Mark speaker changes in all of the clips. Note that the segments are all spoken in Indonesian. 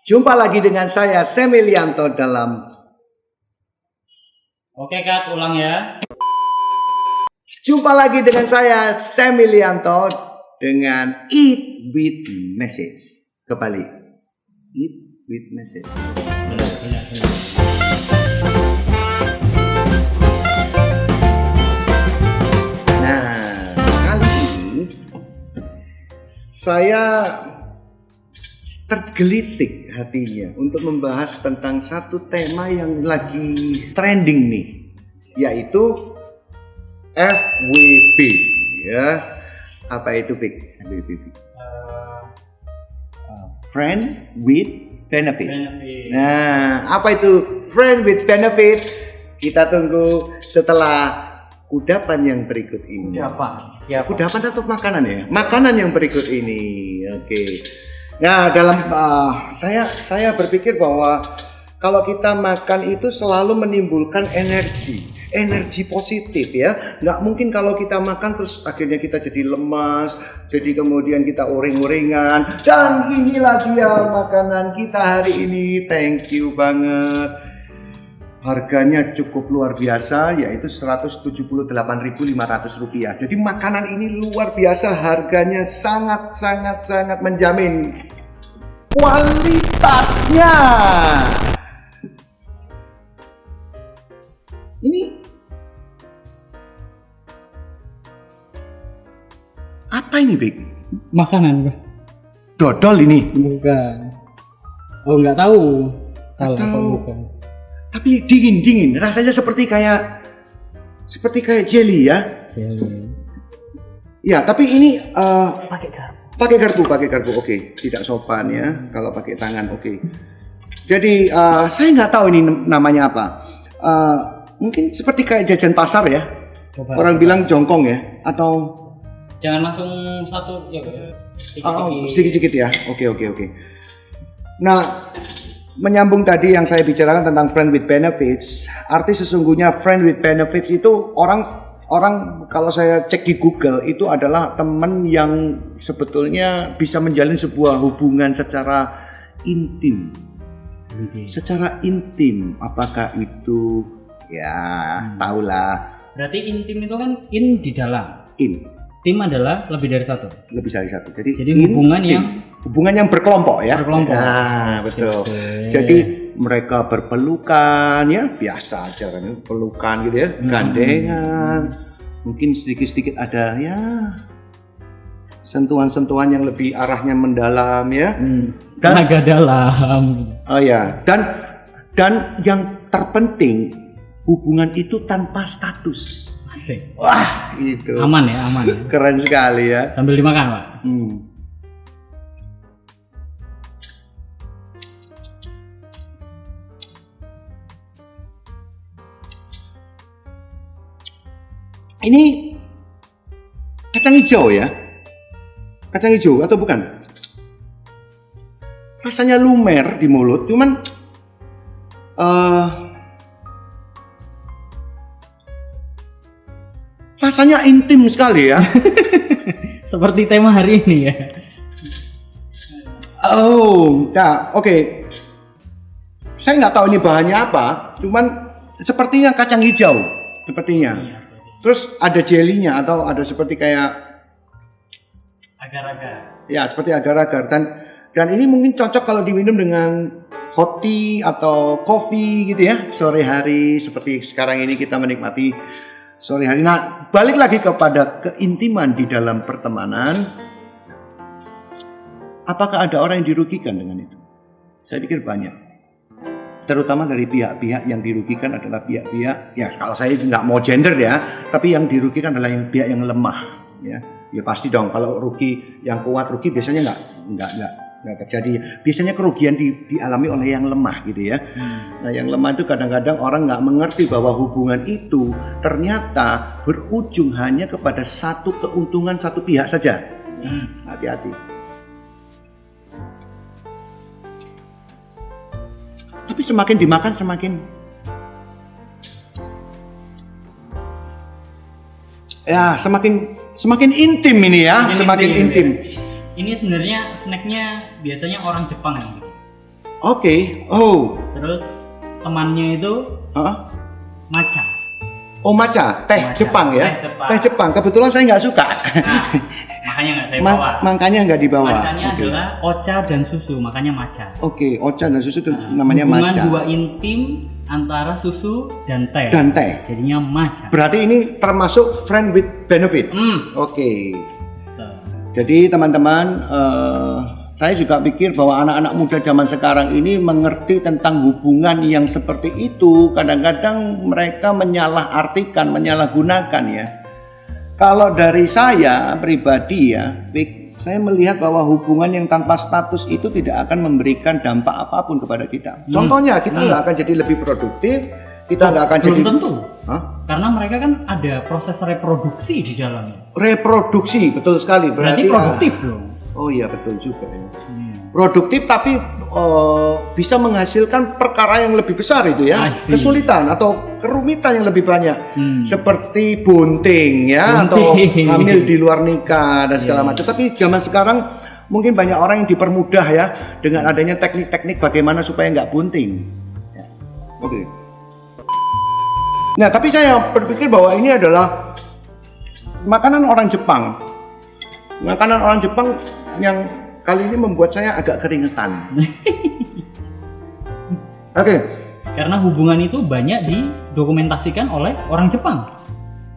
Speaker 1: Jumpa lagi dengan saya Semilianto dalam
Speaker 2: Oke Kak, ulang ya.
Speaker 1: Jumpa lagi dengan saya Semilianto dengan Eat with Message. Kembali Eat with Message.
Speaker 2: Benar.
Speaker 1: Nah, kali ini saya tergelitik hatinya untuk membahas tentang satu tema yang lagi trending nih, yaitu FWB, ya. Apa itu FWB? Friend with benefit. Nah, apa itu friend with benefit? Kita tunggu setelah kudapan yang berikut ini.
Speaker 2: Kudapan? Siapa?
Speaker 1: Kudapan atau makanan ya? Makanan yang berikut ini. Oke. Nah, dalam saya berpikir bahwa kalau kita makan itu selalu menimbulkan energi positif ya. Nggak mungkin kalau kita makan terus akhirnya kita jadi lemas, jadi kemudian kita uring-uringan. Dan inilah dia makanan kita hari ini. Thank you banget. Harganya cukup luar biasa, yaitu Rp178.500. Jadi makanan ini luar biasa, harganya sangat menjamin kualitasnya. Ini apa ini, Vic?
Speaker 2: Makanan, Bang.
Speaker 1: Dodol ini?
Speaker 2: Bukan. Oh, nggak tahu. Salah atau bukan.
Speaker 1: Tapi dingin, rasanya seperti kayak jelly ya.
Speaker 2: Jelly.
Speaker 1: Ya, tapi ini
Speaker 2: Pakai garpu.
Speaker 1: pakai garpu. Oke, tidak sopan ya kalau pakai tangan. Oke. Jadi saya nggak tahu ini namanya apa. Mungkin seperti kayak jajan pasar ya. Orang bilang jongkong ya, atau
Speaker 2: Jangan langsung satu ya, guys.
Speaker 1: Sedikit-sedikit ya. Oke. Nah, menyambung tadi yang saya bicarakan tentang friend with benefits, arti sesungguhnya friend with benefits itu orang kalau saya cek di Google itu adalah teman yang sebetulnya bisa menjalin sebuah hubungan secara intim. Secara intim, apakah itu ya tahulah.
Speaker 2: Berarti intim itu kan in di dalam. Tim adalah lebih dari satu. Jadi hubungan yang
Speaker 1: berkelompok ya.
Speaker 2: Nah,
Speaker 1: betul. Jadi mereka berpelukan ya, biasa aja kan, pelukan gitu ya, gandengan. Mungkin sedikit-sedikit ada ya sentuhan-sentuhan yang lebih arahnya mendalam ya. Dan
Speaker 2: agak dalam.
Speaker 1: Oh ya, dan yang terpenting hubungan itu tanpa status.
Speaker 2: Asik.
Speaker 1: Wah, itu.
Speaker 2: Aman ya.
Speaker 1: Keren sekali ya.
Speaker 2: Sambil dimakan, Pak.
Speaker 1: Ini kacang hijau ya? Kacang hijau atau bukan? Rasanya lumer di mulut, cuman rasanya intim sekali ya.
Speaker 2: Seperti tema hari ini ya.
Speaker 1: Oh, nah, oke. Saya nggak tahu ini bahannya apa, cuman sepertinya kacang hijau, sepertinya. Terus ada jelinya atau ada seperti kayak
Speaker 2: agar-agar.
Speaker 1: Ya, seperti agar-agar dan ini mungkin cocok kalau diminum dengan hot tea atau kopi gitu ya, sore hari seperti sekarang ini kita menikmati sore hari. Nah, balik lagi kepada keintiman di dalam pertemanan. Apakah ada orang yang dirugikan dengan itu? Saya pikir banyak. Terutama dari pihak-pihak yang dirugikan adalah pihak-pihak, ya kalau saya nggak mau gender ya, tapi yang dirugikan adalah yang pihak yang lemah, ya pasti dong. Kalau rugi yang kuat rugi biasanya nggak terjadi. Biasanya kerugian dialami oleh yang lemah gitu ya. Nah, yang lemah itu kadang-kadang orang nggak mengerti bahwa hubungan itu ternyata berujung hanya kepada satu keuntungan satu pihak saja. Hati-hati. Tapi semakin dimakan semakin semakin intim ini ya, semakin intim.
Speaker 2: Ini sebenarnya snacknya biasanya orang Jepang yang bikin.
Speaker 1: Oke. Oh.
Speaker 2: Terus temannya itu matcha.
Speaker 1: Oh, matcha, teh
Speaker 2: Matcha.
Speaker 1: Jepang ya.
Speaker 2: Teh
Speaker 1: Jepang. Kebetulan saya nggak suka.
Speaker 2: Nah, makanya nggak saya bawa.
Speaker 1: Makanya nggak dibawa.
Speaker 2: Matchanya adalah ocha dan susu, makanya matcha.
Speaker 1: Oke, ocha dan susu itu namanya
Speaker 2: hubungan
Speaker 1: matcha.
Speaker 2: dua intim antara susu dan teh. Jadinya matcha.
Speaker 1: Berarti ini termasuk friend with benefit. Oke. Jadi teman-teman, saya juga pikir bahwa anak-anak muda zaman sekarang ini mengerti tentang hubungan yang seperti itu. Kadang-kadang mereka menyalahartikan, menyalahgunakan ya. Kalau dari saya pribadi ya, saya melihat bahwa hubungan yang tanpa status itu tidak akan memberikan dampak apapun kepada kita. Contohnya kita nggak akan jadi lebih produktif, kita nggak akan jadi.
Speaker 2: Belum tentu. Karena mereka kan ada proses reproduksi di dalamnya.
Speaker 1: Reproduksi, betul sekali.
Speaker 2: Berarti produktif dong.
Speaker 1: Oh iya, betul juga ya. Produktif tapi bisa menghasilkan perkara yang lebih besar itu ya. Kesulitan atau kerumitan yang lebih banyak. Seperti bunting ya, atau hamil di luar nikah dan segala macam. Tapi zaman sekarang mungkin banyak orang yang dipermudah ya dengan adanya teknik-teknik bagaimana supaya nggak bunting. Ya. Oke. Nah, tapi saya berpikir bahwa ini adalah makanan orang Jepang. Makanan orang Jepang yang kali ini membuat saya agak keringetan. Oke.
Speaker 2: Karena hubungan itu banyak didokumentasikan oleh orang Jepang.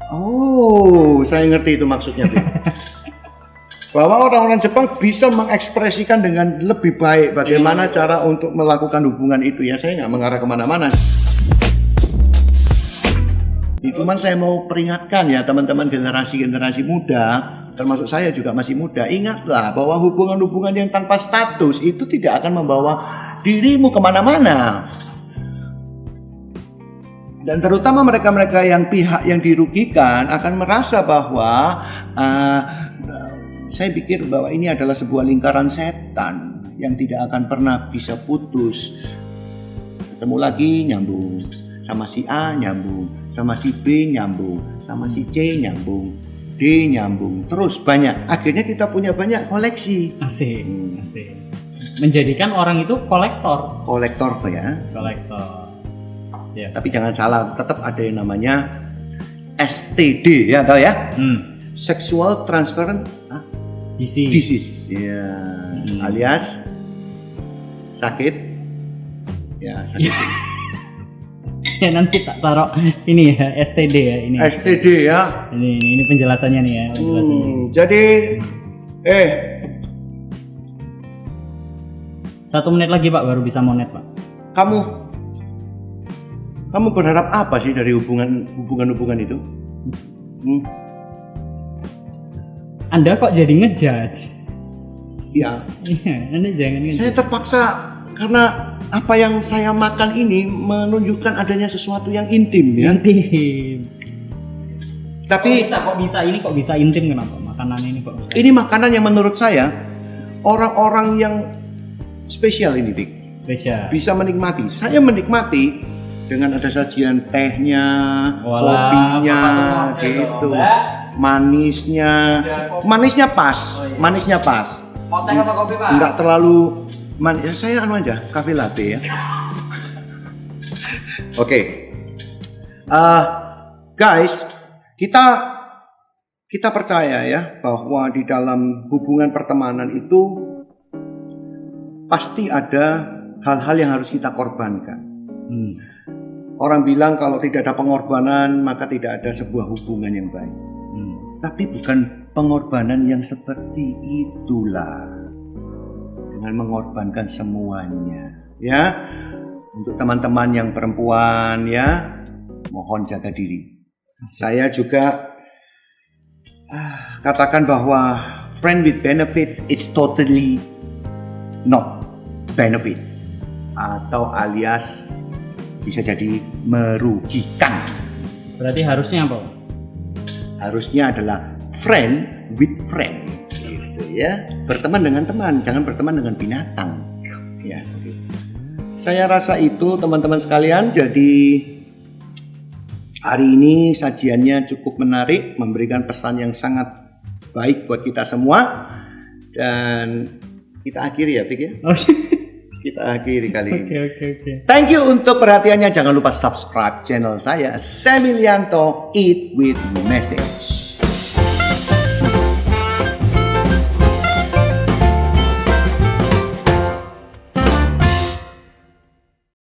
Speaker 1: Oh, saya ngerti itu maksudnya. Bahwa orang-orang Jepang bisa mengekspresikan dengan lebih baik bagaimana cara untuk melakukan hubungan itu ya. Saya nggak mengarah kemana-mana. Cuman saya mau peringatkan ya teman-teman generasi muda, termasuk saya juga masih muda, ingatlah bahwa hubungan-hubungan yang tanpa status itu tidak akan membawa dirimu kemana-mana. Dan terutama mereka-mereka yang pihak yang dirugikan akan merasa bahwa saya pikir bahwa ini adalah sebuah lingkaran setan yang tidak akan pernah bisa putus. Ketemu lagi nyambung, sama si A nyambung, sama si B nyambung, sama si C nyambung, D nyambung, terus banyak. Akhirnya kita punya banyak koleksi.
Speaker 2: Asik. Menjadikan orang itu kolektor.
Speaker 1: Kolektor tuh ya.
Speaker 2: Kolektor. Siap.
Speaker 1: Tapi jangan salah, tetap ada yang namanya STD ya, tahu ya? Sexual Transference Disease. Ya, alias sakit. Ya, sakit.
Speaker 2: Ya nanti tak taruh ini ya, STD ya ini.
Speaker 1: STD ya.
Speaker 2: Ini penjelasannya nih ya.
Speaker 1: Jadi
Speaker 2: 1 menit lagi Pak baru bisa monet Pak.
Speaker 1: Kamu berharap apa sih dari hubungan itu?
Speaker 2: Anda kok jadi ngejudge?
Speaker 1: Iya.
Speaker 2: Anda jangan ngejudge.
Speaker 1: Saya terpaksa karena apa yang saya makan ini menunjukkan adanya sesuatu yang intim ya.
Speaker 2: Intim.
Speaker 1: Tapi
Speaker 2: kok bisa intim kenapa? Makanan ini kok bisa?
Speaker 1: Ini makanan yang menurut saya orang-orang yang spesial ini, Dik.
Speaker 2: Spesial.
Speaker 1: Bisa menikmati. Saya menikmati dengan ada sajian tehnya, kopinya gitu. Manisnya pas. Manisnya pas.
Speaker 2: Mau teh apa kopi, Pak?
Speaker 1: Enggak terlalu manis. Saya aja cafe latte ya. Oke. Guys, kita percaya ya bahwa di dalam hubungan pertemanan itu pasti ada hal-hal yang harus kita korbankan. Orang bilang kalau tidak ada pengorbanan maka tidak ada sebuah hubungan yang baik. Tapi bukan pengorbanan yang seperti itulah. Dengan mengorbankan semuanya, ya. Untuk teman-teman yang perempuan ya, mohon jaga diri. Saya juga katakan bahwa friend with benefits it's totally not benefit atau alias bisa jadi merugikan.
Speaker 2: Berarti harusnya apa?
Speaker 1: Harusnya adalah friend with friend, gitu ya. Berteman dengan teman, jangan berteman dengan binatang. Ya, gitu. Saya rasa itu teman-teman sekalian. Jadi hari ini sajiannya cukup menarik, memberikan pesan yang sangat baik buat kita semua. Dan kita akhiri ya, Fik ya. Kita Kita akhiri kali ini.
Speaker 2: Oke.
Speaker 1: Thank you untuk perhatiannya. Jangan lupa subscribe channel saya, Semilianto Eat with Message.